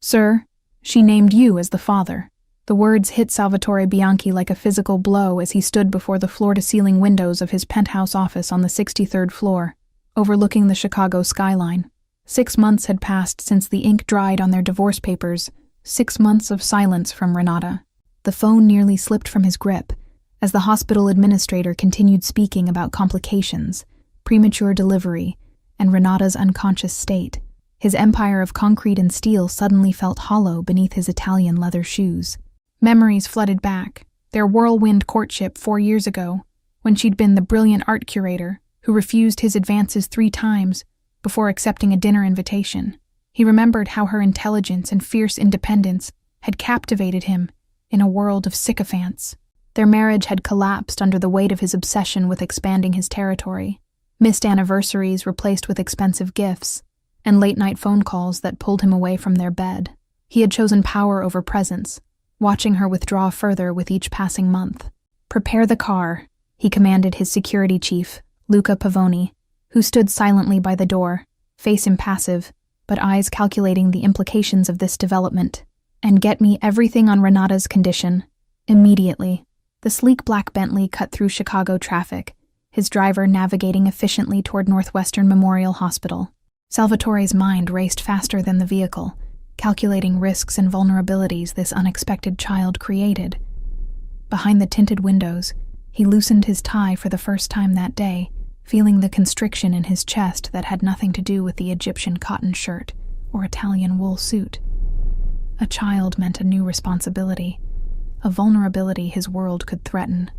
Sir, she named you as the father. The words hit Salvatore Bianchi like a physical blow as he stood before the floor-to-ceiling windows of his penthouse office on the 63rd floor, overlooking the Chicago skyline. 6 months had passed since the ink dried on their divorce papers, 6 months of silence from Ranata. The phone nearly slipped from his grip as the hospital administrator continued speaking about complications, premature delivery, and Renata's unconscious state. His empire of concrete and steel suddenly felt hollow beneath his Italian leather shoes. Memories flooded back, their whirlwind courtship 4 years ago, when she'd been the brilliant art curator who refused his advances 3 times before accepting a dinner invitation. He remembered how her intelligence and fierce independence had captivated him in a world of sycophants. Their marriage had collapsed under the weight of his obsession with expanding his territory. Missed anniversaries replaced with expensive gifts, and late-night phone calls that pulled him away from their bed. He had chosen power over presence, watching her withdraw further with each passing month. "Prepare the car," he commanded his security chief, Luca Pavoni, who stood silently by the door, face impassive, but eyes calculating the implications of this development. "And get me everything on Renata's condition, immediately." The sleek black Bentley cut through Chicago traffic, his driver navigating efficiently toward Northwestern Memorial Hospital. Salvatore's mind raced faster than the vehicle, calculating risks and vulnerabilities this unexpected child created. Behind the tinted windows, he loosened his tie for the first time that day, feeling the constriction in his chest that had nothing to do with the Egyptian cotton shirt or Italian wool suit. A child meant a new responsibility, a vulnerability his world could threaten.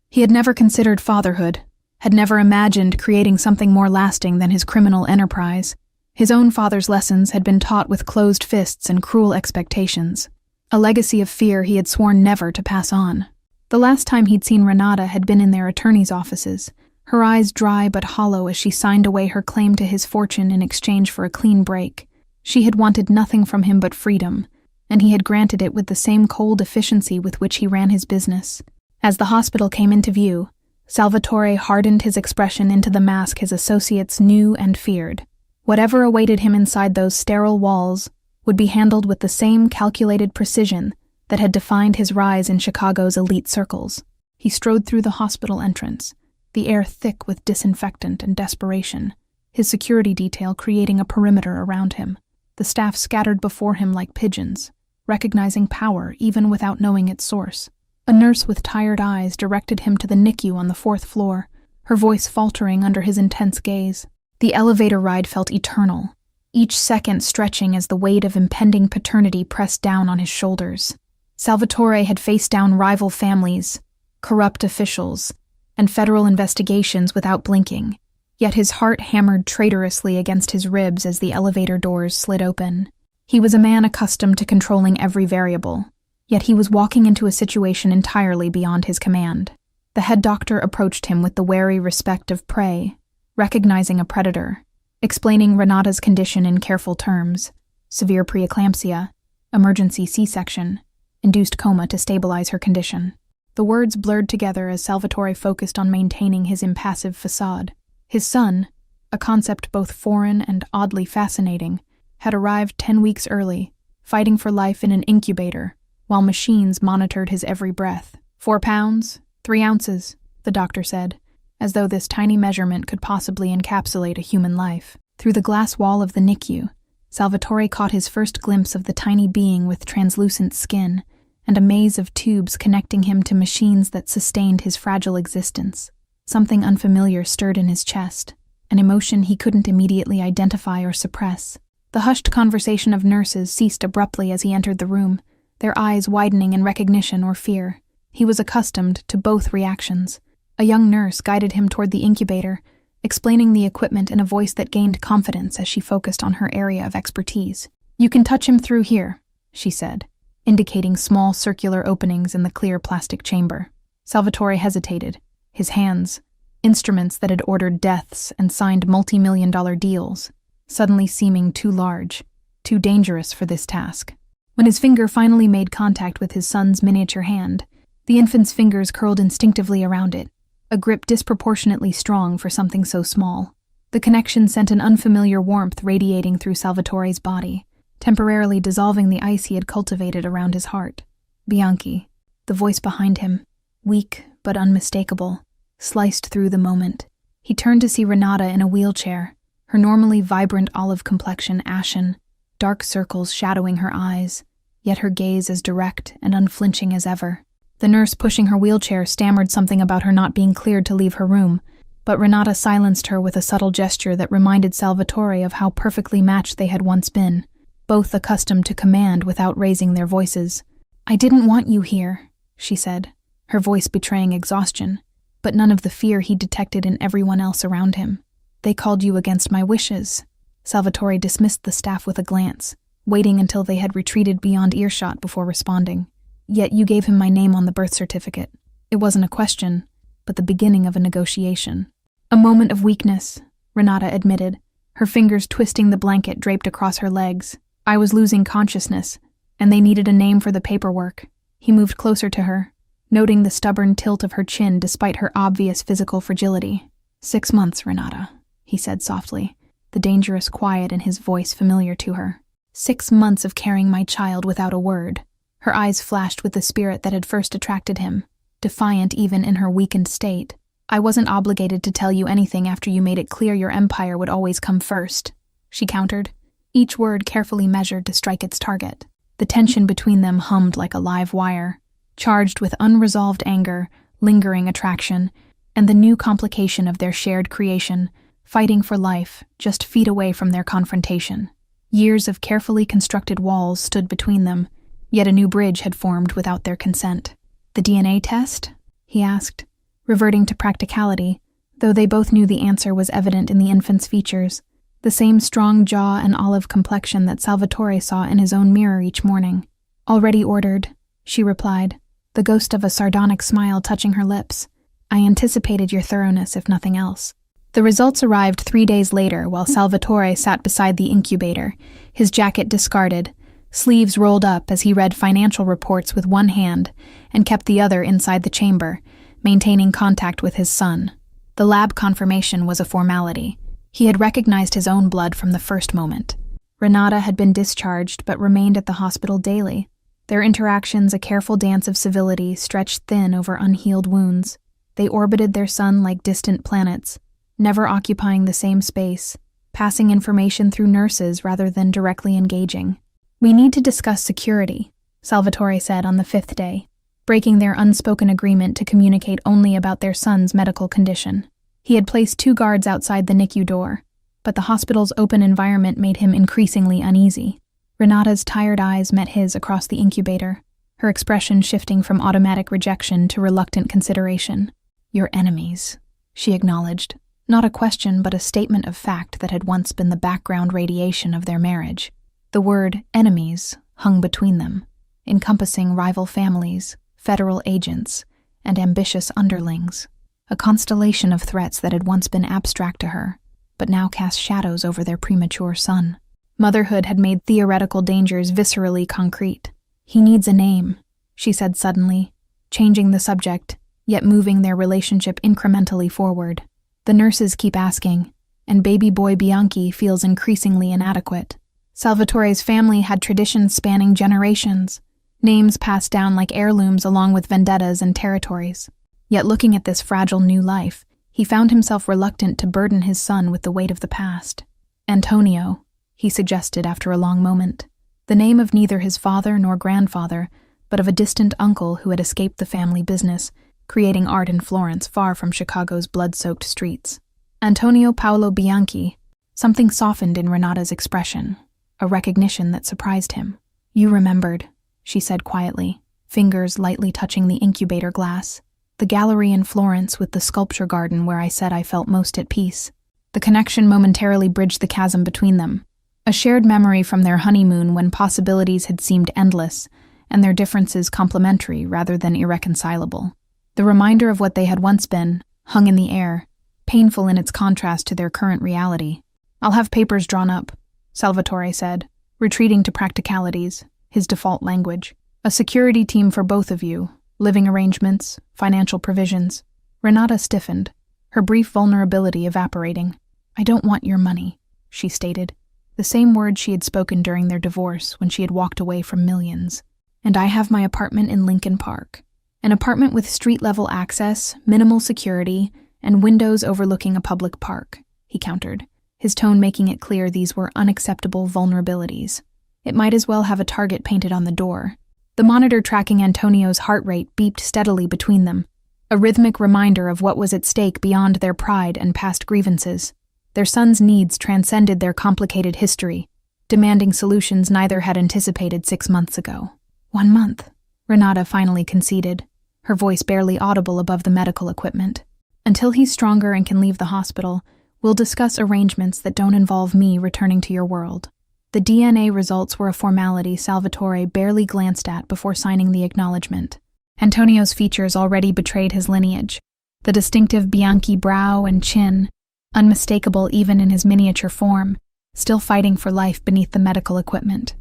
He had never considered fatherhood, had never imagined creating something more lasting than his criminal enterprise. His own father's lessons had been taught with closed fists and cruel expectations, a legacy of fear he had sworn never to pass on. The last time he'd seen Ranata had been in their attorney's offices, her eyes dry but hollow as she signed away her claim to his fortune in exchange for a clean break. She had wanted nothing from him but freedom, and he had granted it with the same cold efficiency with which he ran his business. As the hospital came into view, Salvatore hardened his expression into the mask his associates knew and feared. Whatever awaited him inside those sterile walls would be handled with the same calculated precision that had defined his rise in Chicago's elite circles. He strode through the hospital entrance, the air thick with disinfectant and desperation, his security detail creating a perimeter around him, the staff scattered before him like pigeons, recognizing power even without knowing its source. A nurse with tired eyes directed him to the NICU on the 4th floor, her voice faltering under his intense gaze. The elevator ride felt eternal, each second stretching as the weight of impending paternity pressed down on his shoulders. Salvatore had faced down rival families, corrupt officials, and federal investigations without blinking, yet his heart hammered traitorously against his ribs as the elevator doors slid open. He was a man accustomed to controlling every variable, yet he was walking into a situation entirely beyond his command. The head doctor approached him with the wary respect of prey, recognizing a predator, explaining Renata's condition in careful terms: severe preeclampsia, emergency C-section, induced coma to stabilize her condition. The words blurred together as Salvatore focused on maintaining his impassive facade. His son, a concept both foreign and oddly fascinating, had arrived 10 weeks early, fighting for life in an incubator, while machines monitored his every breath. 4 pounds, 3 ounces, the doctor said, as though this tiny measurement could possibly encapsulate a human life. Through the glass wall of the NICU, Salvatore caught his first glimpse of the tiny being with translucent skin and a maze of tubes connecting him to machines that sustained his fragile existence. Something unfamiliar stirred in his chest, an emotion he couldn't immediately identify or suppress. The hushed conversation of nurses ceased abruptly as he entered the room, their eyes widening in recognition or fear. He was accustomed to both reactions. A young nurse guided him toward the incubator, explaining the equipment in a voice that gained confidence as she focused on her area of expertise. "You can touch him through here," she said, indicating small circular openings in the clear plastic chamber. Salvatore hesitated, his hands, instruments that had ordered deaths and signed multi-million-dollar deals, suddenly seeming too large, too dangerous for this task. When his finger finally made contact with his son's miniature hand, the infant's fingers curled instinctively around it, a grip disproportionately strong for something so small. The connection sent an unfamiliar warmth radiating through Salvatore's body, temporarily dissolving the ice he had cultivated around his heart. Bianchi, the voice behind him, weak but unmistakable, sliced through the moment. He turned to see Ranata in a wheelchair, her normally vibrant olive complexion ashen, dark circles shadowing her eyes, yet her gaze as direct and unflinching as ever. The nurse pushing her wheelchair stammered something about her not being cleared to leave her room, but Ranata silenced her with a subtle gesture that reminded Salvatore of how perfectly matched they had once been, both accustomed to command without raising their voices. "I didn't want you here," she said, her voice betraying exhaustion, but none of the fear he detected in everyone else around him. "They called you against my wishes." Salvatore dismissed the staff with a glance, waiting until they had retreated beyond earshot before responding. "Yet you gave him my name on the birth certificate. It wasn't a question, but the beginning of a negotiation." "A moment of weakness," Ranata admitted, her fingers twisting the blanket draped across her legs. "I was losing consciousness, and they needed a name for the paperwork." He moved closer to her, noting the stubborn tilt of her chin despite her obvious physical fragility. 6 months, Ranata," he said softly, the dangerous quiet in his voice familiar to her. 6 months of carrying my child without a word. Her eyes flashed with the spirit that had first attracted him, defiant even in her weakened state. "I wasn't obligated to tell you anything after you made it clear your empire would always come first," she countered, each word carefully measured to strike its target. The tension between them hummed like a live wire, charged with unresolved anger, lingering attraction, and the new complication of their shared creation, fighting for life just feet away from their confrontation. Years of carefully constructed walls stood between them, yet a new bridge had formed without their consent. "The DNA test?" he asked, reverting to practicality, though they both knew the answer was evident in the infant's features, the same strong jaw and olive complexion that Salvatore saw in his own mirror each morning. "Already ordered," she replied, the ghost of a sardonic smile touching her lips. "I anticipated your thoroughness, if nothing else." The results arrived 3 days later while Salvatore sat beside the incubator, his jacket discarded, sleeves rolled up as he read financial reports with one hand and kept the other inside the chamber, maintaining contact with his son. The lab confirmation was a formality. He had recognized his own blood from the first moment. Ranata had been discharged but remained at the hospital daily, their interactions a careful dance of civility stretched thin over unhealed wounds. They orbited their son like distant planets, never occupying the same space, passing information through nurses rather than directly engaging. "We need to discuss security," Salvatore said on the 5th day, breaking their unspoken agreement to communicate only about their son's medical condition. He had placed 2 guards outside the NICU door, but the hospital's open environment made him increasingly uneasy. Renata's tired eyes met his across the incubator, her expression shifting from automatic rejection to reluctant consideration. "Your enemies," she acknowledged, not a question but a statement of fact that had once been the background radiation of their marriage. The word enemies hung between them, encompassing rival families, federal agents, and ambitious underlings, a constellation of threats that had once been abstract to her, but now cast shadows over their premature son. Motherhood had made theoretical dangers viscerally concrete. "He needs a name," she said suddenly, changing the subject, yet moving their relationship incrementally forward. "The nurses keep asking, and baby boy Bianchi feels increasingly inadequate." Salvatore's family had traditions spanning generations, names passed down like heirlooms along with vendettas and territories. Yet looking at this fragile new life, he found himself reluctant to burden his son with the weight of the past. "Antonio," he suggested after a long moment, the name of neither his father nor grandfather, but of a distant uncle who had escaped the family business, creating art in Florence far from Chicago's blood-soaked streets. Antonio Paolo Bianchi. Something softened in Renata's expression, a recognition that surprised him. "You remembered," she said quietly, fingers lightly touching the incubator glass. "The gallery in Florence with the sculpture garden where I said I felt most at peace." The connection momentarily bridged the chasm between them, a shared memory from their honeymoon when possibilities had seemed endless and their differences complementary rather than irreconcilable. The reminder of what they had once been hung in the air, painful in its contrast to their current reality. "I'll have papers drawn up," Salvatore said, retreating to practicalities, his default language. "A security team for both of you, living arrangements, financial provisions." Ranata stiffened, her brief vulnerability evaporating. "I don't want your money," she stated, the same words she had spoken during their divorce when she had walked away from millions. "And I have my apartment in Lincoln Park. An apartment with street-level access, minimal security, and windows overlooking a public park," he countered, his tone making it clear these were unacceptable vulnerabilities. It might as well have a target painted on the door. The monitor tracking Antonio's heart rate beeped steadily between them, a rhythmic reminder of what was at stake beyond their pride and past grievances. Their son's needs transcended their complicated history, demanding solutions neither had anticipated 6 months ago. 1 month, Ranata finally conceded, her voice barely audible above the medical equipment. "Until he's stronger and can leave the hospital, we'll discuss arrangements that don't involve me returning to your world." The DNA results were a formality Salvatore barely glanced at before signing the acknowledgement. Antonio's features already betrayed his lineage, the distinctive Bianchi brow and chin, unmistakable even in his miniature form, still fighting for life beneath the medical equipment.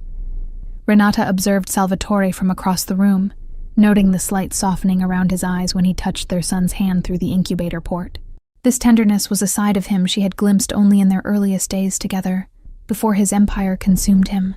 Ranata observed Salvatore from across the room, noting the slight softening around his eyes when he touched their son's hand through the incubator port. This tenderness was a side of him she had glimpsed only in their earliest days together, before his empire consumed him.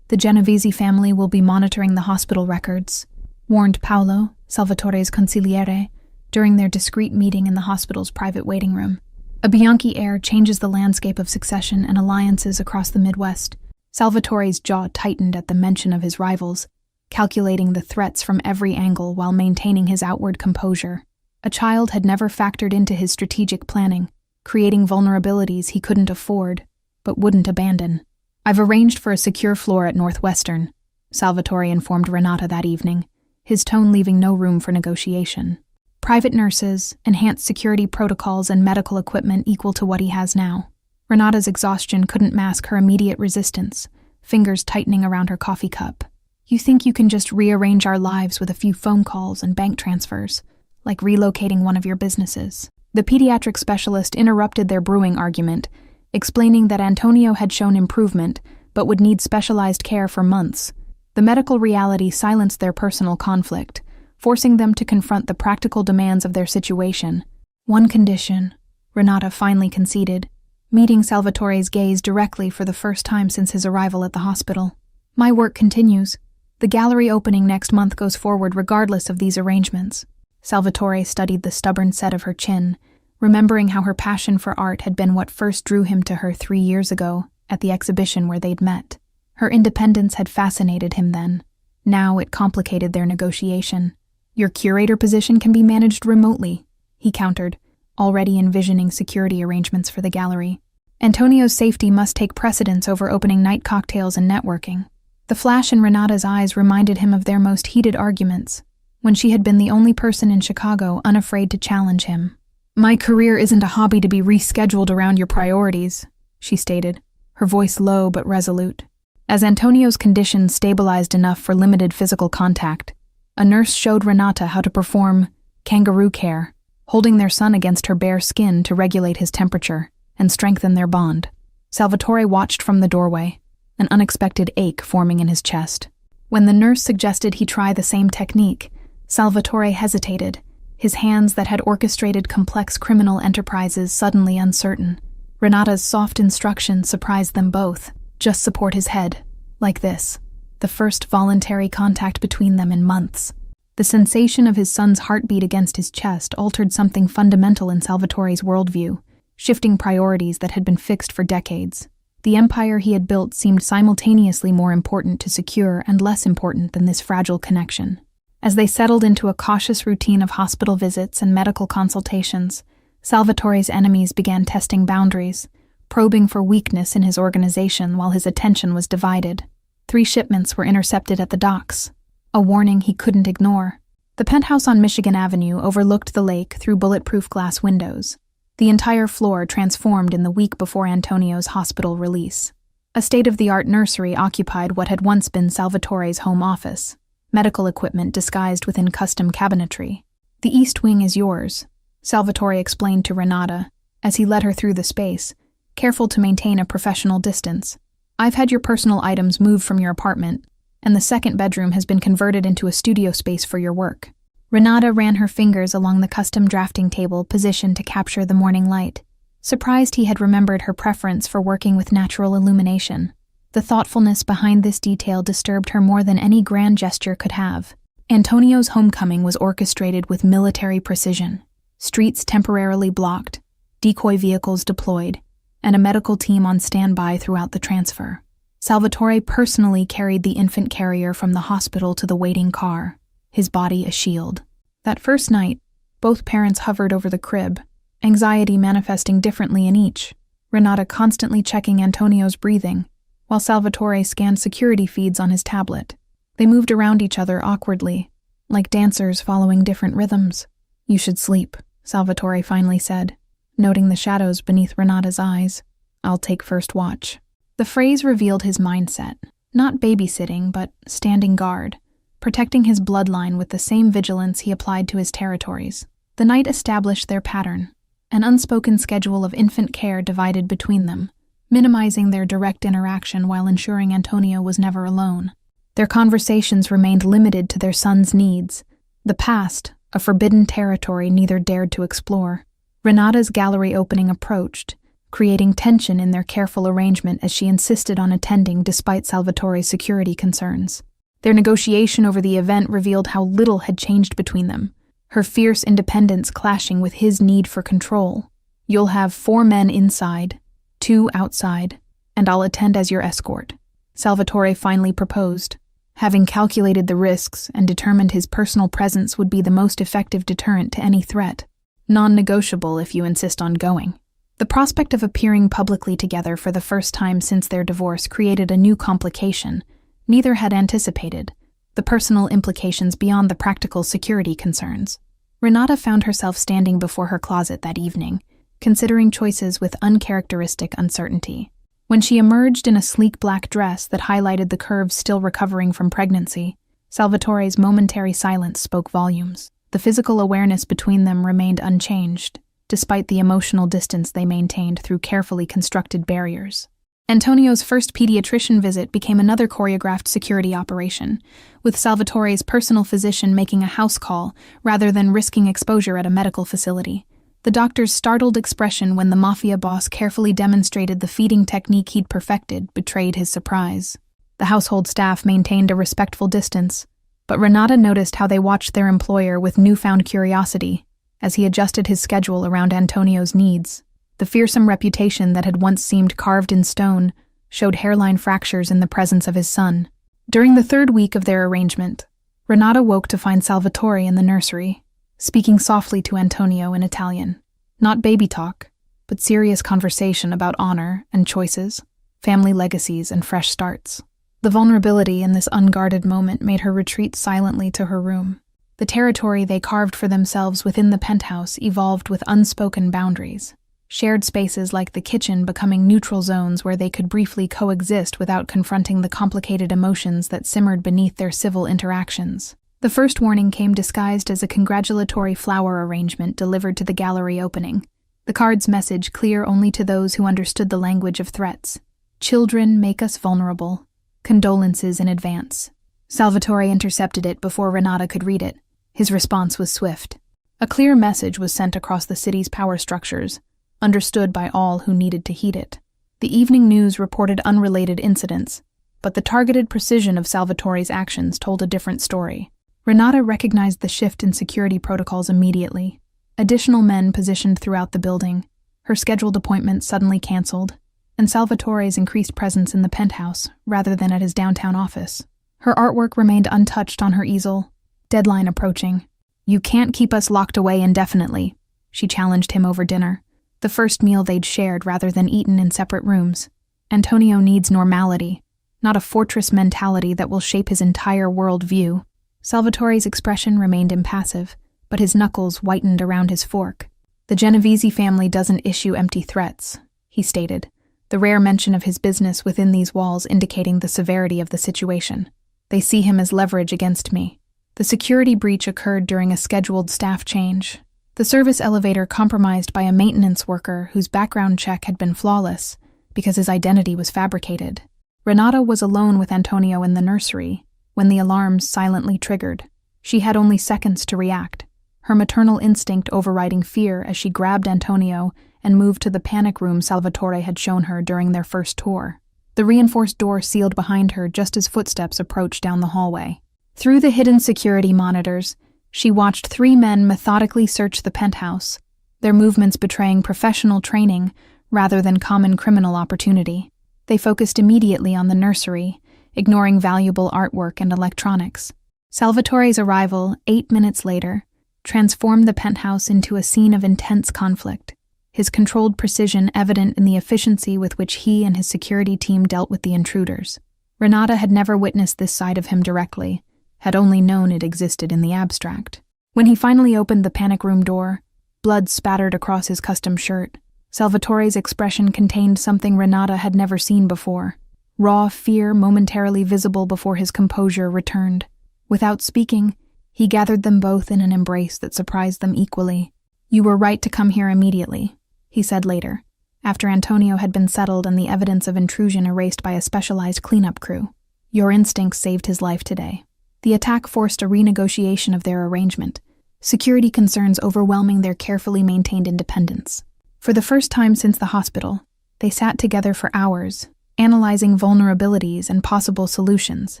"The Genovese family will be monitoring the hospital records," warned Paolo, Salvatore's consigliere, during their discreet meeting in the hospital's private waiting room. A Bianchi heir changes the landscape of succession and alliances across the Midwest. Salvatore's jaw tightened at the mention of his rivals, calculating the threats from every angle while maintaining his outward composure. A child had never factored into his strategic planning, creating vulnerabilities he couldn't afford, but wouldn't abandon. "I've arranged for a secure floor at Northwestern," Salvatore informed Ranata that evening, his tone leaving no room for negotiation. "Private nurses, enhanced security protocols, and medical equipment equal to what he has now." Renata's exhaustion couldn't mask her immediate resistance, fingers tightening around her coffee cup. "You think you can just rearrange our lives with a few phone calls and bank transfers, like relocating one of your businesses?" The pediatric specialist interrupted their brewing argument, explaining that Antonio had shown improvement, but would need specialized care for months. The medical reality silenced their personal conflict, forcing them to confront the practical demands of their situation. "One condition," Ranata finally conceded, meeting Salvatore's gaze directly for the first time since his arrival at the hospital. "My work continues. The gallery opening next month goes forward regardless of these arrangements." Salvatore studied the stubborn set of her chin, remembering how her passion for art had been what first drew him to her 3 years ago at the exhibition where they'd met. Her independence had fascinated him then. Now it complicated their negotiation. "Your curator position can be managed remotely," he countered, already envisioning security arrangements for the gallery. Antonio's safety must take precedence over opening night cocktails and networking. The flash in Renata's eyes reminded him of their most heated arguments, when she had been the only person in Chicago unafraid to challenge him. "My career isn't a hobby to be rescheduled around your priorities," she stated, her voice low but resolute. As Antonio's condition stabilized enough for limited physical contact, a nurse showed Ranata how to perform kangaroo care, holding their son against her bare skin to regulate his temperature and strengthen their bond. Salvatore watched from the doorway, an unexpected ache forming in his chest. When the nurse suggested he try the same technique, Salvatore hesitated, his hands that had orchestrated complex criminal enterprises suddenly uncertain. Renata's soft instruction surprised them both. "Just support his head, like this." The first voluntary contact between them in months. The sensation of his son's heartbeat against his chest altered something fundamental in Salvatore's worldview, shifting priorities that had been fixed for decades. The empire he had built seemed simultaneously more important to secure and less important than this fragile connection. As they settled into a cautious routine of hospital visits and medical consultations, Salvatore's enemies began testing boundaries, probing for weakness in his organization while his attention was divided. 3 shipments were intercepted at the docks, a warning he couldn't ignore. The penthouse on Michigan Avenue overlooked the lake through bulletproof glass windows, the entire floor transformed in the week before Antonio's hospital release. A state-of-the-art nursery occupied what had once been Salvatore's home office, medical equipment disguised within custom cabinetry. "The East Wing is yours," Salvatore explained to Ranata as he led her through the space, careful to maintain a professional distance. "I've had your personal items moved from your apartment, and the second bedroom has been converted into a studio space for your work." Ranata ran her fingers along the custom drafting table positioned to capture the morning light, Surprised, he had remembered her preference for working with natural illumination. The thoughtfulness behind this detail disturbed her more than any grand gesture could have. Antonio's homecoming was orchestrated with military precision. Streets temporarily blocked, decoy vehicles deployed, and a medical team on standby throughout the transfer. Salvatore personally carried the infant carrier from the hospital to the waiting car, his body a shield. That first night, both parents hovered over the crib, anxiety manifesting differently in each, Ranata constantly checking Antonio's breathing, while Salvatore scanned security feeds on his tablet. They moved around each other awkwardly, like dancers following different rhythms. "You should sleep," Salvatore finally said, noting the shadows beneath Renata's eyes. "I'll take first watch." The phrase revealed his mindset, not babysitting, but standing guard, protecting his bloodline with the same vigilance he applied to his territories. The night established their pattern, an unspoken schedule of infant care divided between them, minimizing their direct interaction while ensuring Antonio was never alone. Their conversations remained limited to their son's needs, the past, a forbidden territory neither dared to explore. Renata's gallery opening approached, creating tension in their careful arrangement as she insisted on attending despite Salvatore's security concerns. Their negotiation over the event revealed how little had changed between them, her fierce independence clashing with his need for control. "You'll have 4 men inside, 2 outside, and I'll attend as your escort," Salvatore finally proposed, having calculated the risks and determined his personal presence would be the most effective deterrent to any threat. "Non-negotiable if you insist on going." The prospect of appearing publicly together for the first time since their divorce created a new complication neither had anticipated, the personal implications beyond the practical security concerns. Ranata found herself standing before her closet that evening, considering choices with uncharacteristic uncertainty. When she emerged in a sleek black dress that highlighted the curves still recovering from pregnancy, Salvatore's momentary silence spoke volumes. The physical awareness between them remained unchanged, despite the emotional distance they maintained through carefully constructed barriers. Antonio's first pediatrician visit became another choreographed security operation, with Salvatore's personal physician making a house call rather than risking exposure at a medical facility. The doctor's startled expression when the mafia boss carefully demonstrated the feeding technique he'd perfected betrayed his surprise. The household staff maintained a respectful distance, but Ranata noticed how they watched their employer with newfound curiosity as he adjusted his schedule around Antonio's needs. The fearsome reputation that had once seemed carved in stone showed hairline fractures in the presence of his son. During the 3rd week of their arrangement, Ranata woke to find Salvatore in the nursery, speaking softly to Antonio in Italian. Not baby talk, but serious conversation about honor and choices, family legacies and fresh starts. The vulnerability in this unguarded moment made her retreat silently to her room. The territory they carved for themselves within the penthouse evolved with unspoken boundaries, shared spaces like the kitchen becoming neutral zones where they could briefly coexist without confronting the complicated emotions that simmered beneath their civil interactions. The first warning came disguised as a congratulatory flower arrangement delivered to the gallery opening, the card's message clear only to those who understood the language of threats. "Children make us vulnerable. Condolences in advance." Salvatore intercepted it before Ranata could read it. His response was swift. A clear message was sent across the city's power structures, understood by all who needed to heed it. The evening news reported unrelated incidents, but the targeted precision of Salvatore's actions told a different story. Ranata recognized the shift in security protocols immediately. Additional men positioned throughout the building, her scheduled appointments suddenly canceled, and Salvatore's increased presence in the penthouse rather than at his downtown office. Her artwork remained untouched on her easel, deadline approaching. "You can't keep us locked away indefinitely," she challenged him over dinner, the first meal they'd shared rather than eaten in separate rooms. "Antonio needs normality, not a fortress mentality that will shape his entire worldview." Salvatore's expression remained impassive, but his knuckles whitened around his fork. "The Genovese family doesn't issue empty threats," he stated, the rare mention of his business within these walls indicating the severity of the situation. "They see him as leverage against me." The security breach occurred during a scheduled staff change. The service elevator compromised by a maintenance worker whose background check had been flawless because his identity was fabricated. Ranata was alone with Antonio in the nursery when the alarms silently triggered. She had only seconds to react, her maternal instinct overriding fear as she grabbed Antonio and moved to the panic room Salvatore had shown her during their first tour. The reinforced door sealed behind her just as footsteps approached down the hallway. Through the hidden security monitors, she watched 3 men methodically search the penthouse, their movements betraying professional training rather than common criminal opportunity. They focused immediately on the nursery, ignoring valuable artwork and electronics. Salvatore's arrival, 8 minutes later, transformed the penthouse into a scene of intense conflict, his controlled precision evident in the efficiency with which he and his security team dealt with the intruders. Ranata had never witnessed this side of him directly, had only known it existed in the abstract. When he finally opened the panic room door, blood spattered across his custom shirt. Salvatore's expression contained something Ranata had never seen before, raw fear momentarily visible before his composure returned. Without speaking, he gathered them both in an embrace that surprised them equally. "You were right to come here immediately," he said later, after Antonio had been settled and the evidence of intrusion erased by a specialized cleanup crew. "Your instincts saved his life today." The attack forced a renegotiation of their arrangement, security concerns overwhelming their carefully maintained independence. For the first time since the hospital, they sat together for hours, analyzing vulnerabilities and possible solutions,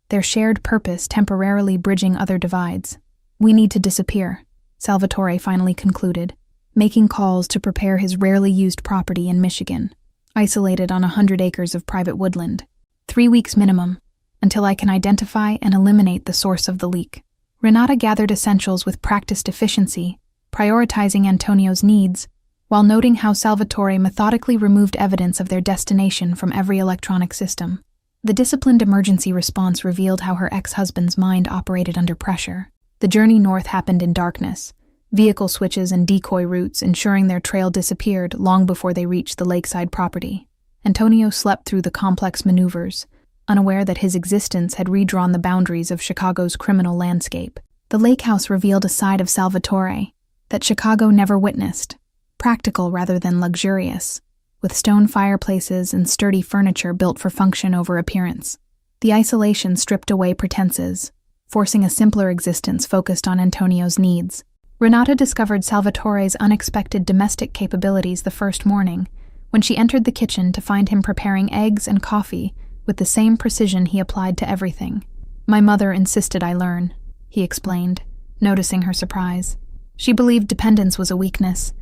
their shared purpose temporarily bridging other divides. "We need to disappear," Salvatore finally concluded, making calls to prepare his rarely used property in Michigan, isolated on 100 acres of private woodland. 3 weeks minimum, until I can identify and eliminate the source of the leak. Ranata gathered essentials with practiced efficiency, prioritizing Antonio's needs, while noting how Salvatore methodically removed evidence of their destination from every electronic system. The disciplined emergency response revealed how her ex-husband's mind operated under pressure. The journey north happened in darkness, vehicle switches and decoy routes ensuring their trail disappeared long before they reached the lakeside property. Antonio slept through the complex maneuvers, unaware that his existence had redrawn the boundaries of Chicago's criminal landscape. The lake house revealed a side of Salvatore that Chicago never witnessed, practical rather than luxurious, with stone fireplaces and sturdy furniture built for function over appearance. The isolation stripped away pretenses, forcing a simpler existence focused on Antonio's needs. Ranata discovered Salvatore's unexpected domestic capabilities the first morning, when she entered the kitchen to find him preparing eggs and coffee with the same precision he applied to everything. "My mother insisted I learn," he explained, noticing her surprise. She believed dependence was a weakness.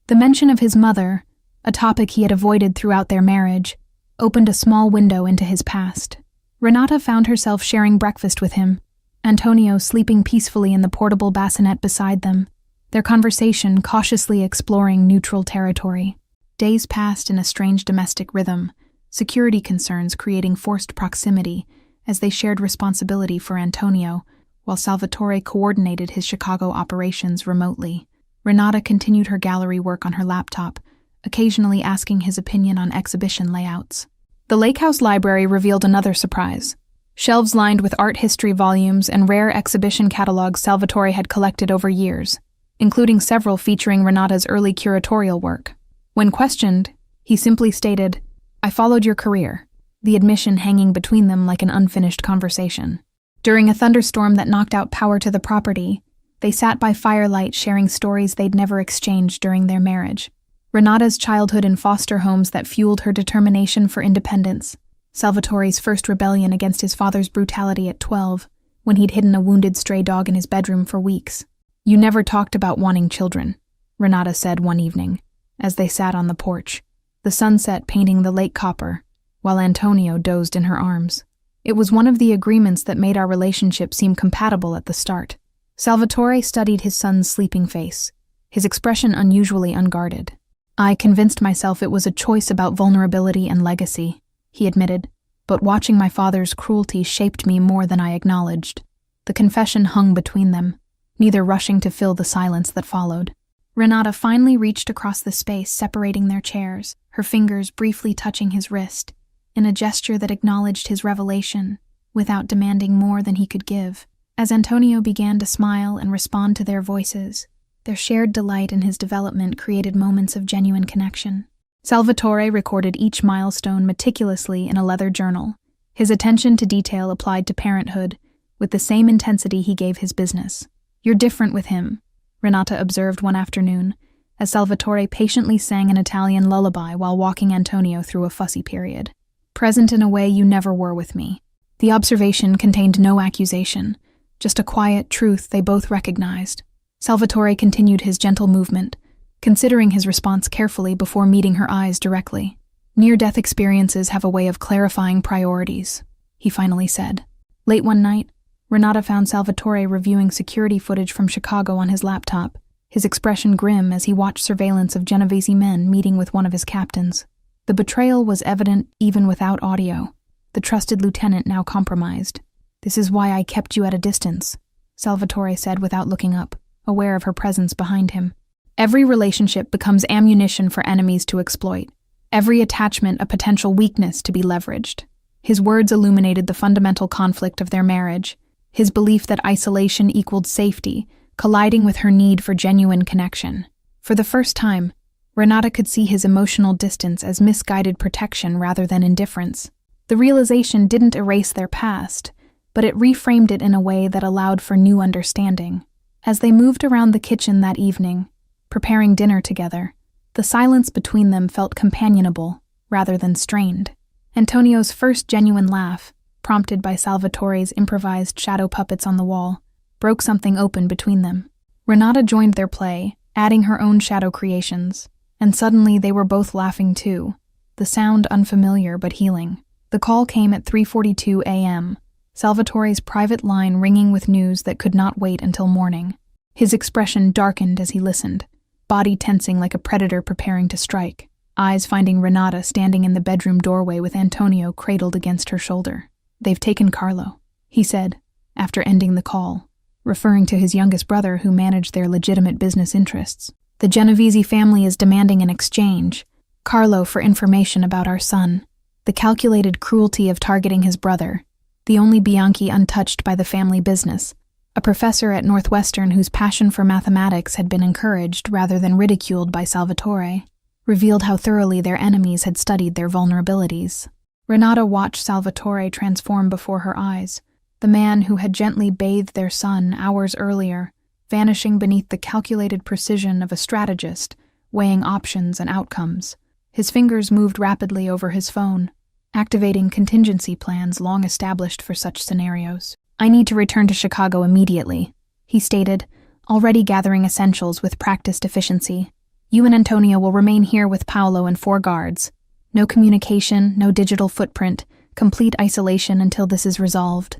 The mention of his mother, a topic he had avoided throughout their marriage, opened a small window into his past. Ranata found herself sharing breakfast with him, Antonio sleeping peacefully in the portable bassinet beside them, their conversation cautiously exploring neutral territory. Days passed in a strange domestic rhythm, security concerns creating forced proximity as they shared responsibility for Antonio, while Salvatore coordinated his Chicago operations remotely. Ranata continued her gallery work on her laptop, occasionally asking his opinion on exhibition layouts. The Lake House Library revealed another surprise. Shelves lined with art history volumes and rare exhibition catalogs Salvatore had collected over years, including several featuring Renata's early curatorial work. When questioned, he simply stated, "I followed your career," the admission hanging between them like an unfinished conversation. During a thunderstorm that knocked out power to the property, they sat by firelight sharing stories they'd never exchanged during their marriage. Renata's childhood in foster homes that fueled her determination for independence. Salvatore's first rebellion against his father's brutality at 12, when he'd hidden a wounded stray dog in his bedroom for weeks. "You never talked about wanting children," Ranata said one evening, as they sat on the porch, the sunset painting the lake copper, while Antonio dozed in her arms. "It was one of the agreements that made our relationship seem compatible at the start." Salvatore studied his son's sleeping face, his expression unusually unguarded. "I convinced myself it was a choice about vulnerability and legacy," he admitted, "but watching my father's cruelty shaped me more than I acknowledged." The confession hung between them, neither rushing to fill the silence that followed. Ranata finally reached across the space separating their chairs, her fingers briefly touching his wrist, in a gesture that acknowledged his revelation, without demanding more than he could give. As Antonio began to smile and respond to their voices, their shared delight in his development created moments of genuine connection. Salvatore recorded each milestone meticulously in a leather journal, his attention to detail applied to parenthood, with the same intensity he gave his business. "You're different with him," Ranata observed one afternoon, as Salvatore patiently sang an Italian lullaby while walking Antonio through a fussy period. "Present in a way you never were with me." The observation contained no accusation, just a quiet truth they both recognized. Salvatore continued his gentle movement, considering his response carefully before meeting her eyes directly. "Near-death experiences have a way of clarifying priorities," he finally said. Late one night, Ranata found Salvatore reviewing security footage from Chicago on his laptop, his expression grim as he watched surveillance of Genovese men meeting with one of his captains. The betrayal was evident even without audio, the trusted lieutenant now compromised. "This is why I kept you at a distance," Salvatore said without looking up, aware of her presence behind him. "Every relationship becomes ammunition for enemies to exploit. Every attachment a potential weakness to be leveraged." His words illuminated the fundamental conflict of their marriage, his belief that isolation equaled safety, colliding with her need for genuine connection. For the first time, Ranata could see his emotional distance as misguided protection rather than indifference. The realization didn't erase their past, but it reframed it in a way that allowed for new understanding. As they moved around the kitchen that evening, preparing dinner together, the silence between them felt companionable rather than strained. Antonio's first genuine laugh, prompted by Salvatore's improvised shadow puppets on the wall, broke something open between them. Ranata joined their play, adding her own shadow creations, and suddenly they were both laughing too, the sound unfamiliar but healing. The call came at 3:42 a.m., Salvatore's private line ringing with news that could not wait until morning. His expression darkened as he listened, body tensing like a predator preparing to strike, eyes finding Ranata standing in the bedroom doorway with Antonio cradled against her shoulder. "They've taken Carlo," he said, after ending the call, referring to his youngest brother who managed their legitimate business interests. "The Genovese family is demanding an exchange. Carlo for information about our son. The calculated cruelty of targeting his brother, the only Bianchi untouched by the family business, a professor at Northwestern whose passion for mathematics had been encouraged rather than ridiculed by Salvatore, revealed how thoroughly their enemies had studied their vulnerabilities." Ranata watched Salvatore transform before her eyes, the man who had gently bathed their son hours earlier, vanishing beneath the calculated precision of a strategist, weighing options and outcomes. His fingers moved rapidly over his phone, activating contingency plans long established for such scenarios. "I need to return to Chicago immediately," he stated, already gathering essentials with practiced efficiency. "You and Antonio will remain here with Paolo and 4 guards. No communication, no digital footprint, complete isolation until this is resolved."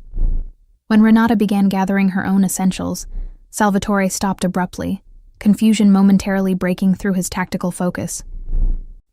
When Ranata began gathering her own essentials, Salvatore stopped abruptly, confusion momentarily breaking through his tactical focus.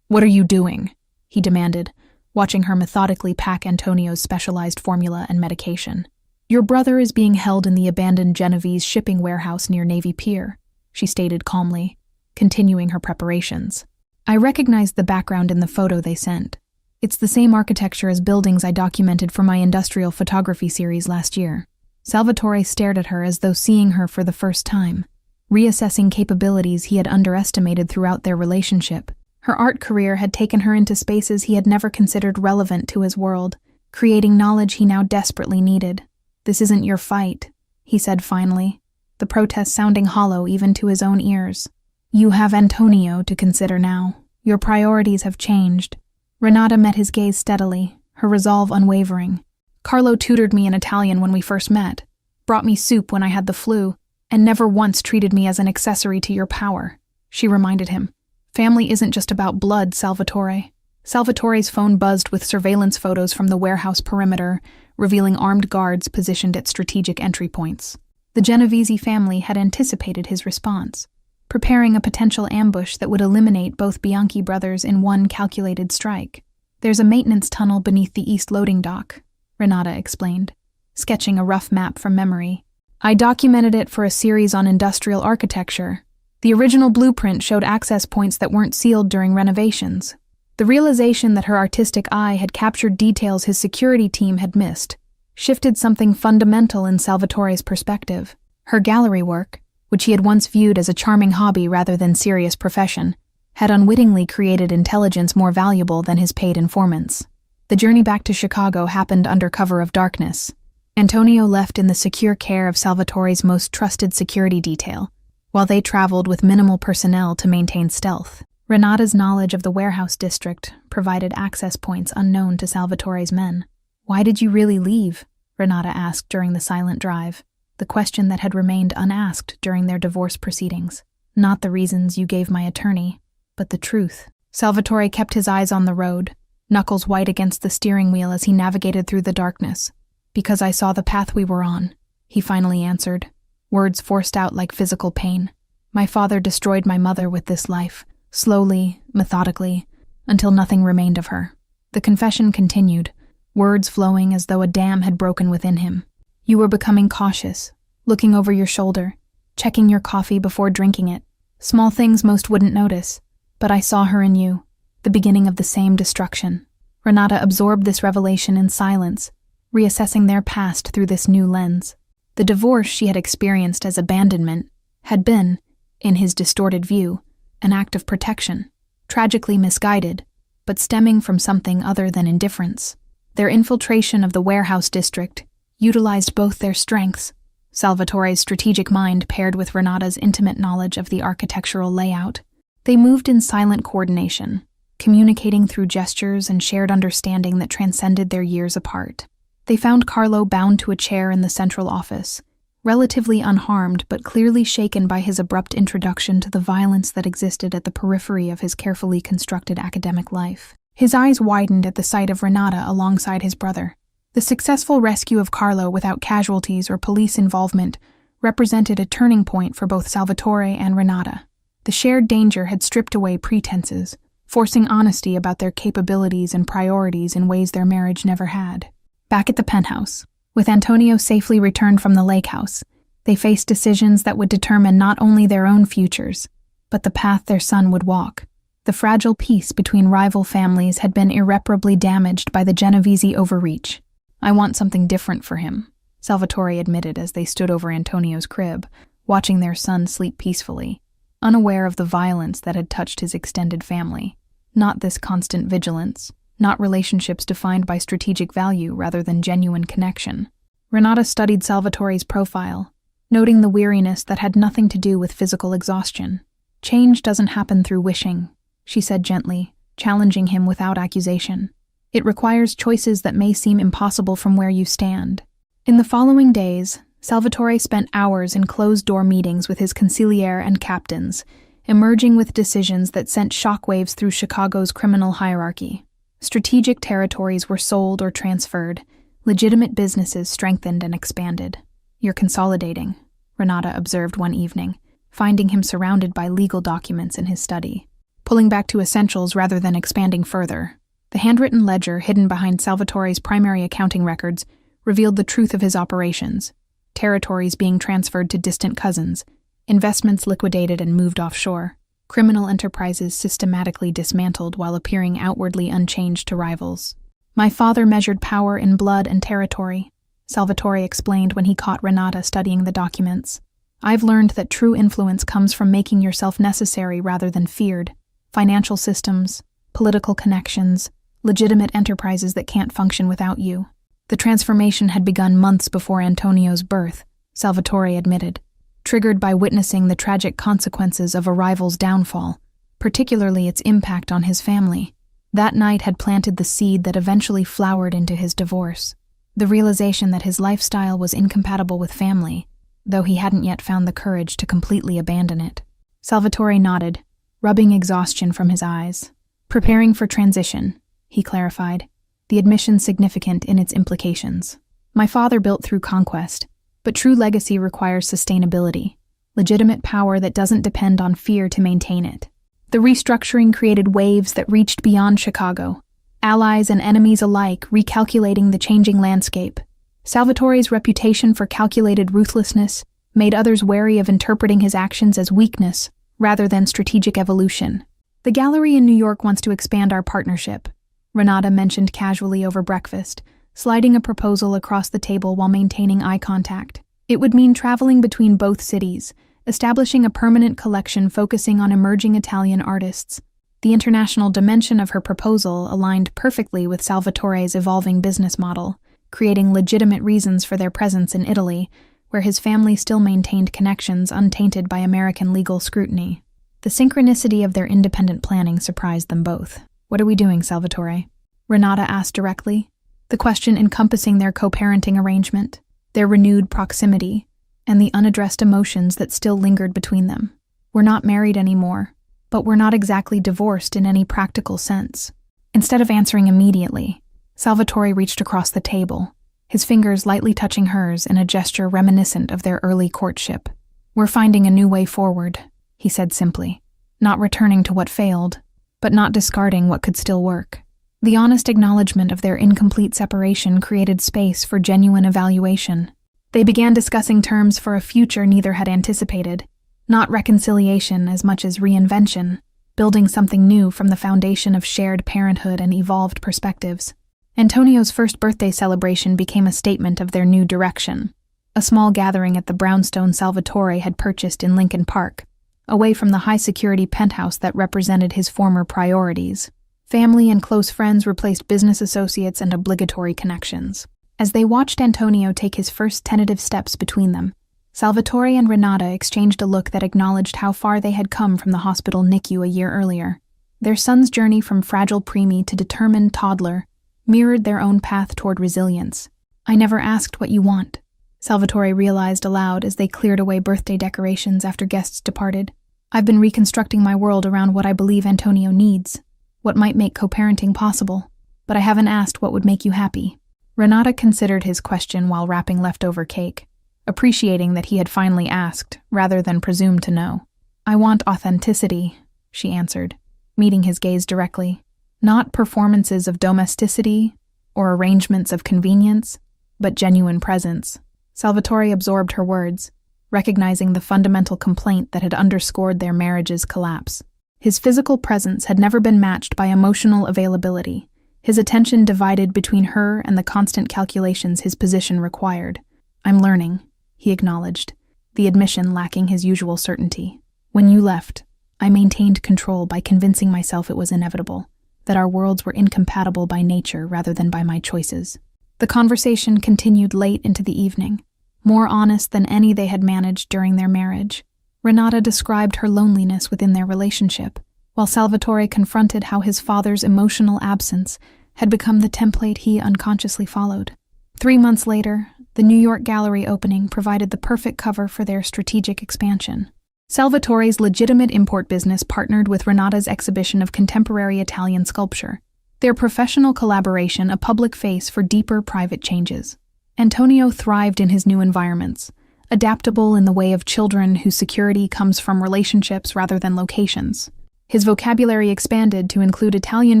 "What are you doing?" he demanded, watching her methodically pack Antonio's specialized formula and medication. "Your brother is being held in the abandoned Genovese shipping warehouse near Navy Pier," she stated calmly, continuing her preparations. "I recognized the background in the photo they sent. It's the same architecture as buildings I documented for my industrial photography series last year." Salvatore stared at her as though seeing her for the first time, reassessing capabilities he had underestimated throughout their relationship. Her art career had taken her into spaces he had never considered relevant to his world, creating knowledge he now desperately needed. "This isn't your fight," he said finally, the protest sounding hollow even to his own ears. "You have Antonio to consider now. Your priorities have changed." Ranata met his gaze steadily, her resolve unwavering. "Carlo tutored me in Italian when we first met, brought me soup when I had the flu, and never once treated me as an accessory to your power," she reminded him. "Family isn't just about blood, Salvatore." Salvatore's phone buzzed with surveillance photos from the warehouse perimeter, revealing armed guards positioned at strategic entry points. The Genovese family had anticipated his response, preparing a potential ambush that would eliminate both Bianchi brothers in one calculated strike. "There's a maintenance tunnel beneath the east loading dock," Ranata explained, sketching a rough map from memory. "I documented it for a series on industrial architecture. The original blueprint showed access points that weren't sealed during renovations." The realization that her artistic eye had captured details his security team had missed shifted something fundamental in Salvatore's perspective. Her gallery work, which he had once viewed as a charming hobby rather than serious profession, had unwittingly created intelligence more valuable than his paid informants. The journey back to Chicago happened under cover of darkness. Antonio left in the secure care of Salvatore's most trusted security detail, while they traveled with minimal personnel to maintain stealth. Ranata's knowledge of the warehouse district provided access points unknown to Salvatore's men. "Why did you really leave?" Ranata asked during the silent drive, the question that had remained unasked during their divorce proceedings. "Not the reasons you gave my attorney, but the truth." Salvatore kept his eyes on the road, knuckles white against the steering wheel as he navigated through the darkness. "Because I saw the path we were on," he finally answered, words forced out like physical pain. "My father destroyed my mother with this life, slowly, methodically, until nothing remained of her." The confession continued, words flowing as though a dam had broken within him. "You were becoming cautious, looking over your shoulder, checking your coffee before drinking it. Small things most wouldn't notice, but I saw her in you, the beginning of the same destruction." Ranata absorbed this revelation in silence, reassessing their past through this new lens. The divorce she had experienced as abandonment had been, in his distorted view, an act of protection, tragically misguided, but stemming from something other than indifference. Their infiltration of the warehouse district utilized both their strengths, Salvatore's strategic mind paired with Renata's intimate knowledge of the architectural layout. They moved in silent coordination, communicating through gestures and shared understanding that transcended their years apart. They found Carlo bound to a chair in the central office, relatively unharmed but clearly shaken by his abrupt introduction to the violence that existed at the periphery of his carefully constructed academic life. His eyes widened at the sight of Ranata alongside his brother. The successful rescue of Carlo without casualties or police involvement represented a turning point for both Salvatore and Ranata. The shared danger had stripped away pretenses, forcing honesty about their capabilities and priorities in ways their marriage never had. Back at the penthouse, with Antonio safely returned from the lake house, they faced decisions that would determine not only their own futures, but the path their son would walk. The fragile peace between rival families had been irreparably damaged by the Genovese overreach. "I want something different for him," Salvatore admitted as they stood over Antonio's crib, watching their son sleep peacefully, unaware of the violence that had touched his extended family. Not this constant vigilance, not relationships defined by strategic value rather than genuine connection. Ranata studied Salvatore's profile, noting the weariness that had nothing to do with physical exhaustion. "Change doesn't happen through wishing," she said gently, challenging him without accusation. "It requires choices that may seem impossible from where you stand." In the following days, Salvatore spent hours in closed-door meetings with his consigliere and captains, emerging with decisions that sent shockwaves through Chicago's criminal hierarchy. Strategic territories were sold or transferred, legitimate businesses strengthened and expanded. "You're consolidating," Ranata observed one evening, finding him surrounded by legal documents in his study. "Pulling back to essentials rather than expanding further." The handwritten ledger hidden behind Salvatore's primary accounting records revealed the truth of his operations. Territories being transferred to distant cousins, investments liquidated and moved offshore, criminal enterprises systematically dismantled while appearing outwardly unchanged to rivals. "My father measured power in blood and territory," Salvatore explained when he caught Ranata studying the documents. "I've learned that true influence comes from making yourself necessary rather than feared. Financial systems, political connections, legitimate enterprises that can't function without you." The transformation had begun months before Antonio's birth, Salvatore admitted, triggered by witnessing the tragic consequences of a rival's downfall, particularly its impact on his family. That night had planted the seed that eventually flowered into his divorce. The realization that his lifestyle was incompatible with family, though he hadn't yet found the courage to completely abandon it. Salvatore nodded, rubbing exhaustion from his eyes. "Preparing for transition," he clarified, the admission significant in its implications. "My father built through conquest, but true legacy requires sustainability, legitimate power that doesn't depend on fear to maintain it." The restructuring created waves that reached beyond Chicago, allies and enemies alike recalculating the changing landscape. Salvatore's reputation for calculated ruthlessness made others wary of interpreting his actions as weakness rather than strategic evolution. "The gallery in New York wants to expand our partnership," Ranata mentioned casually over breakfast, sliding a proposal across the table while maintaining eye contact. "It would mean traveling between both cities, establishing a permanent collection focusing on emerging Italian artists." The international dimension of her proposal aligned perfectly with Salvatore's evolving business model, creating legitimate reasons for their presence in Italy, where his family still maintained connections untainted by American legal scrutiny. The synchronicity of their independent planning surprised them both. "What are we doing, Salvatore?" Ranata asked directly, the question encompassing their co-parenting arrangement, their renewed proximity, and the unaddressed emotions that still lingered between them. "We're not married anymore, but we're not exactly divorced in any practical sense." Instead of answering immediately, Salvatore reached across the table, his fingers lightly touching hers in a gesture reminiscent of their early courtship. "We're finding a new way forward," he said simply, not returning to what failed, but not discarding what could still work. The honest acknowledgement of their incomplete separation created space for genuine evaluation. They began discussing terms for a future neither had anticipated, not reconciliation as much as reinvention, building something new from the foundation of shared parenthood and evolved perspectives. Antonio's first birthday celebration became a statement of their new direction, a small gathering at the brownstone Salvatore had purchased in Lincoln Park, away from the high-security penthouse that represented his former priorities. Family and close friends replaced business associates and obligatory connections. As they watched Antonio take his first tentative steps between them, Salvatore and Ranata exchanged a look that acknowledged how far they had come from the hospital NICU a year earlier. Their son's journey from fragile preemie to determined toddler mirrored their own path toward resilience. "I never asked what you want," Salvatore realized aloud as they cleared away birthday decorations after guests departed. "I've been reconstructing my world around what I believe Antonio needs, what might make co-parenting possible, but I haven't asked what would make you happy." Ranata considered his question while wrapping leftover cake, appreciating that he had finally asked, rather than presumed to know. "I want authenticity," she answered, meeting his gaze directly. "Not performances of domesticity or arrangements of convenience, but genuine presence." Salvatore absorbed her words, recognizing the fundamental complaint that had underscored their marriage's collapse. His physical presence had never been matched by emotional availability, his attention divided between her and the constant calculations his position required. "I'm learning," he acknowledged, the admission lacking his usual certainty. "When you left, I maintained control by convincing myself it was inevitable, that our worlds were incompatible by nature rather than by my choices." The conversation continued late into the evening, more honest than any they had managed during their marriage. Ranata described her loneliness within their relationship, while Salvatore confronted how his father's emotional absence had become the template he unconsciously followed. 3 months later, the New York gallery opening provided the perfect cover for their strategic expansion. Salvatore's legitimate import business partnered with Renata's exhibition of contemporary Italian sculpture, their professional collaboration a public face for deeper private changes. Antonio thrived in his new environments, adaptable in the way of children whose security comes from relationships rather than locations. His vocabulary expanded to include Italian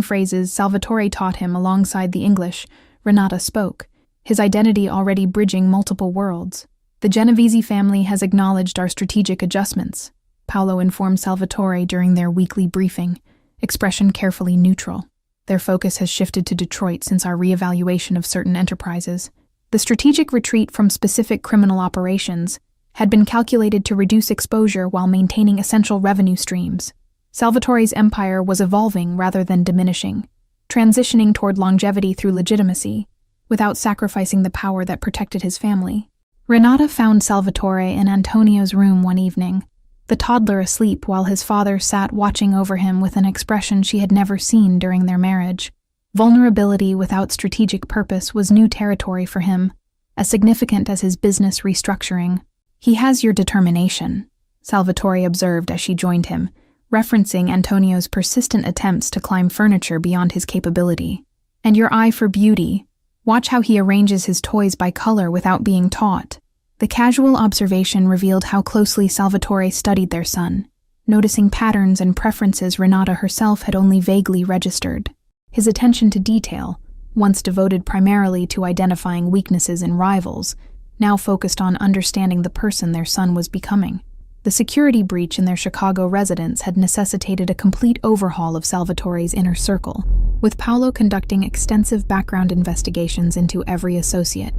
phrases Salvatore taught him alongside the English Ranata spoke, his identity already bridging multiple worlds. "The Genovese family has acknowledged our strategic adjustments," Paolo informed Salvatore during their weekly briefing, expression carefully neutral. "Their focus has shifted to Detroit since our reevaluation of certain enterprises. The strategic retreat from specific criminal operations had been calculated to reduce exposure while maintaining essential revenue streams. Salvatore's empire was evolving rather than diminishing, transitioning toward longevity through legitimacy, without sacrificing the power that protected his family." Ranata found Salvatore in Antonio's room one evening, the toddler asleep while his father sat watching over him with an expression she had never seen during their marriage. Vulnerability without strategic purpose was new territory for him, as significant as his business restructuring. "He has your determination," Salvatore observed as she joined him, referencing Antonio's persistent attempts to climb furniture beyond his capability. "And your eye for beauty. Watch how he arranges his toys by color without being taught." The casual observation revealed how closely Salvatore studied their son, noticing patterns and preferences Ranata herself had only vaguely registered. His attention to detail, once devoted primarily to identifying weaknesses in rivals, now focused on understanding the person their son was becoming. The security breach in their Chicago residence had necessitated a complete overhaul of Salvatore's inner circle, with Paolo conducting extensive background investigations into every associate.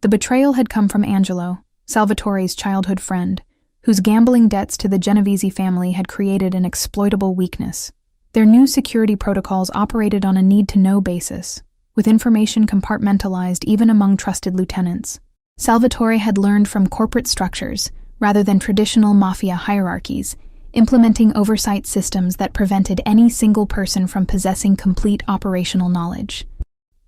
The betrayal had come from Angelo, Salvatore's childhood friend, whose gambling debts to the Genovese family had created an exploitable weakness. Their new security protocols operated on a need-to-know basis, with information compartmentalized even among trusted lieutenants. Salvatore had learned from corporate structures, rather than traditional mafia hierarchies, implementing oversight systems that prevented any single person from possessing complete operational knowledge.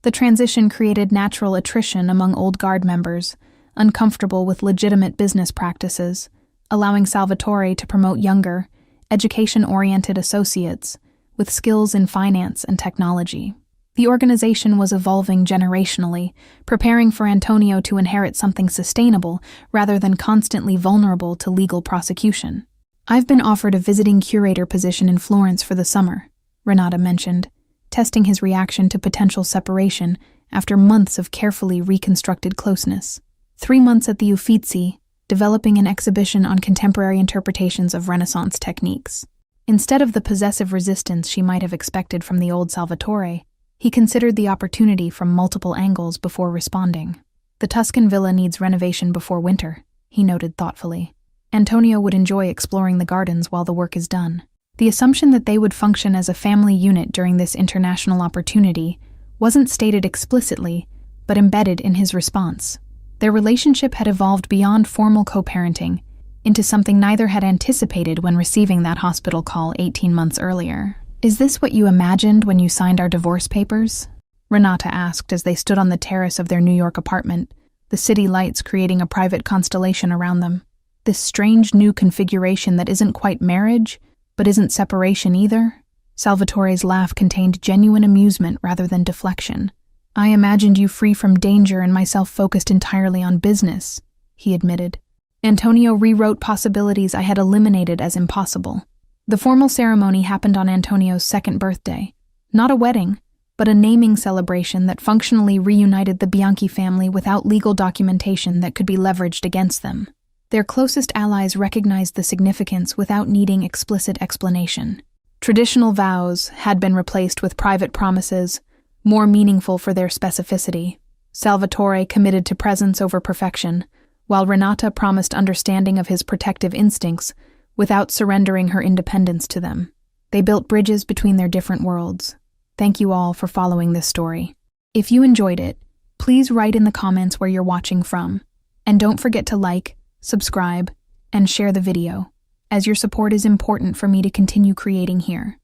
The transition created natural attrition among old guard members, uncomfortable with legitimate business practices, allowing Salvatore to promote younger, education-oriented associates with skills in finance and technology. The organization was evolving generationally, preparing for Antonio to inherit something sustainable rather than constantly vulnerable to legal prosecution. "I've been offered a visiting curator position in Florence for the summer," Ranata mentioned, testing his reaction to potential separation after months of carefully reconstructed closeness. 3 months at the Uffizi, developing an exhibition on contemporary interpretations of Renaissance techniques. Instead of the possessive resistance she might have expected from the old Salvatore, he considered the opportunity from multiple angles before responding. "The Tuscan villa needs renovation before winter," he noted thoughtfully. "Antonio would enjoy exploring the gardens while the work is done." The assumption that they would function as a family unit during this international opportunity wasn't stated explicitly, but embedded in his response. Their relationship had evolved beyond formal co-parenting into something neither had anticipated when receiving that hospital call 18 months earlier. "Is this what you imagined when you signed our divorce papers?" Ranata asked as they stood on the terrace of their New York apartment, the city lights creating a private constellation around them. This strange new configuration that isn't quite marriage, but isn't separation either? Salvatore's laugh contained genuine amusement rather than deflection. "I imagined you free from danger and myself focused entirely on business," he admitted. Antonio rewrote possibilities I had eliminated as impossible. The formal ceremony happened on Antonio's 2nd birthday. Not a wedding, but a naming celebration that functionally reunited the Bianchi family without legal documentation that could be leveraged against them. Their closest allies recognized the significance without needing explicit explanation. Traditional vows had been replaced with private promises, more meaningful for their specificity. Salvatore committed to presence over perfection, while Ranata promised understanding of his protective instincts without surrendering her independence to them. They built bridges between their different worlds. Thank you all for following this story. If you enjoyed it, please write in the comments where you're watching from. And don't forget to like, subscribe, and share the video, as your support is important for me to continue creating here.